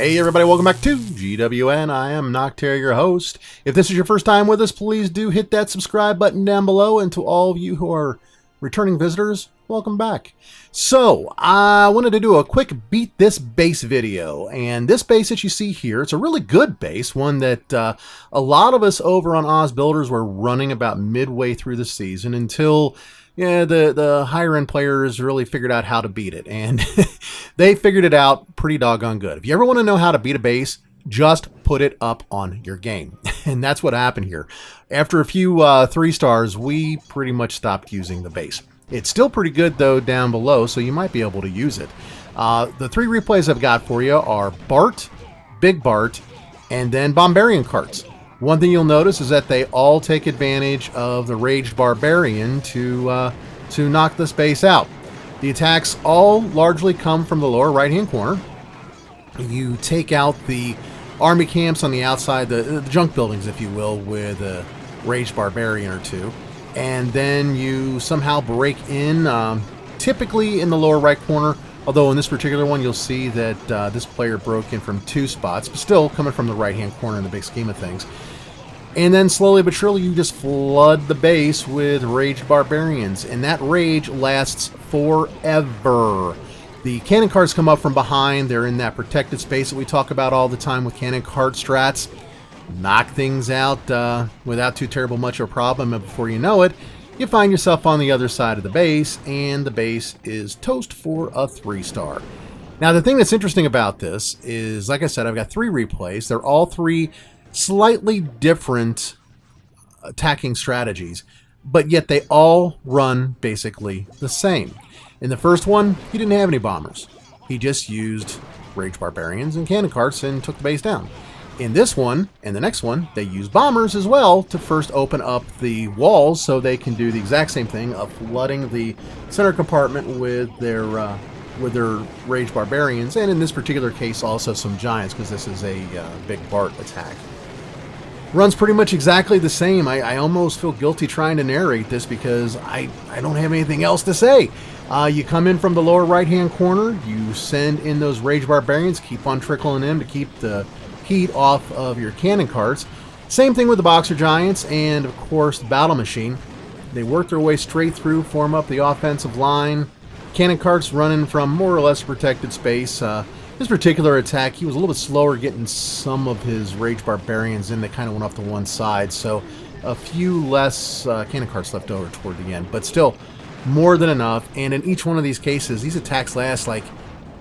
Hey everybody, welcome back to GWN. I am Noctair, your host. If this is your first time with us, please do hit that subscribe button down below. And to all of you who are returning visitors, welcome back. So, I wanted to do a quick beat this base video. And this base that you see here, it's a really good base, one that a lot of us over on Oz Builders were running about midway through the season until the higher end players really figured out how to beat it, and they figured it out pretty doggone good. If you ever want to know how to beat a base, just put it up on your game. And that's what happened here. After a few 3 stars, we pretty much stopped using the base. It's still pretty good though down below, so you might be able to use it. The 3 replays I've got for you are Bart, Big Bart, and then Barbarian carts. One thing you'll notice is that they all take advantage of the Raged Barbarian to knock this base out. The attacks all largely come from the lower right-hand corner. You take out the army camps on the outside, the junk buildings, if you will, with a Raged Barbarian or 2. And then you somehow break in, typically in the lower right corner. Although in this particular one, you'll see that this player broke in from 2 spots, but still coming from the right-hand corner in the big scheme of things. And then slowly but surely, you just flood the base with Raged Barbarians, and that rage lasts forever. The cannon carts come up from behind. They're in that protected space that we talk about all the time with cannon cart strats. Knock things out without too terrible much of a problem, and before you know it, you find yourself on the other side of the base, and the base is toast for a 3-star. Now, the thing that's interesting about this is, like I said, I've got 3 replays. They're all 3 slightly different attacking strategies, but yet they all run basically the same. In the first one, he didn't have any bombers. He just used Raged Barbarians and cannon carts and took the base down. In this one and the next one, they use bombers as well to first open up the walls so they can do the exact same thing of flooding the center compartment with their Raged Barbarians, and in this particular case also some giants, because this is a Big Bart attack. Runs pretty much exactly the same. I almost feel guilty trying to narrate this because I don't have anything else to say. You come in from the lower right-hand corner, you send in those Raged Barbarians, keep on trickling in to keep the heat off of your cannon carts. Same thing with the Boxer Giants and, of course, the Battle Machine. They work their way straight through, form up the offensive line. Cannon carts running from more or less protected space. This particular attack, he was a little bit slower getting some of his Raged Barbarians in. They kind of went off to one side, so a few less cannon carts left over toward the end, but still more than enough. And in each one of these cases, these attacks last like,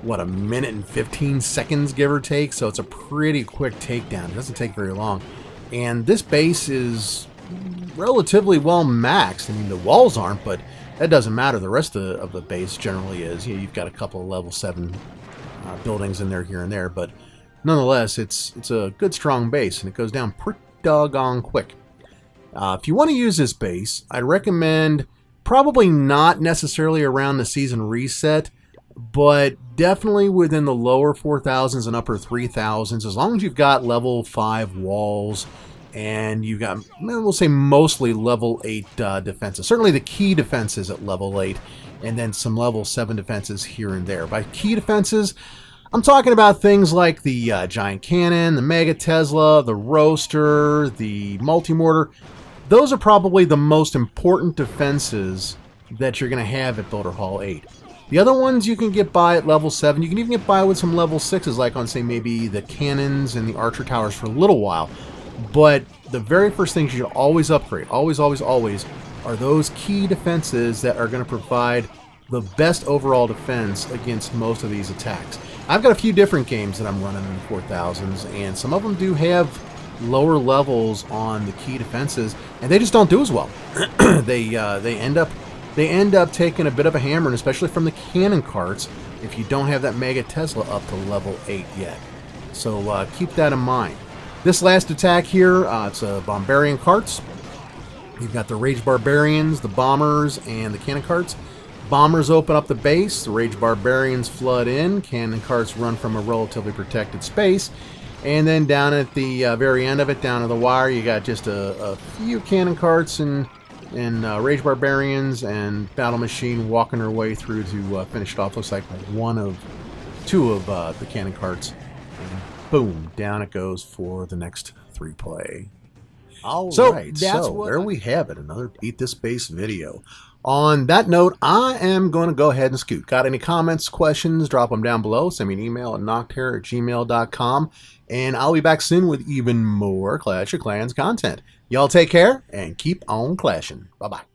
what, a minute and 15 seconds, give or take, so it's a pretty quick takedown. It doesn't take very long. And this base is relatively well maxed. I mean, the walls aren't, but that doesn't matter. The rest of the base generally is. You've got a couple of level 7 buildings in there here and there, but nonetheless, it's a good strong base, and it goes down pretty doggone quick. If you want to use this base, I'd recommend probably not necessarily around the season reset, but definitely within the lower 4,000s and upper 3,000s, as long as you've got level 5 walls and you've got, we'll say, mostly level 8 defenses. Certainly the key defenses at level 8, and then some level 7 defenses here and there. By key defenses, I'm talking about things like the Giant Cannon, the Mega Tesla, the Roaster, the Multi-Mortar. Those are probably the most important defenses that you're going to have at Builder Hall 8. The other ones you can get by at level 7. You can even get by with some level 6s, like on, say, maybe the cannons and the archer towers for a little while. But the very first things you should always upgrade, always, are those key defenses that are going to provide the best overall defense against most of these attacks. I've got a few different games that I'm running in the 4,000s, and some of them do have lower levels on the key defenses, and they just don't do as well. They end up taking a bit of a hammer, and especially from the cannon carts, if you don't have that Mega Tesla up to level 8 yet. So keep that in mind. This last attack here, it's a Barbarian carts. You've got the Raged Barbarians, the bombers, and the cannon carts. Bombers open up the base, the Raged Barbarians flood in, cannon carts run from a relatively protected space, and then down at the very end of it, down to the wire, you got just a few cannon carts and Raged Barbarians and Battle Machine walking their way through to finish it off. Looks like two of the cannon carts boom, down it goes for the next 3 play. All So, right, there we have it, another Beat This Base video. On that note, I am going to go ahead and scoot. Got any comments, questions, drop them down below. Send me an email at nocterror@gmail.com, and I'll be back soon with even more Clash of Clans content. Y'all take care, and keep on clashing. Bye-bye.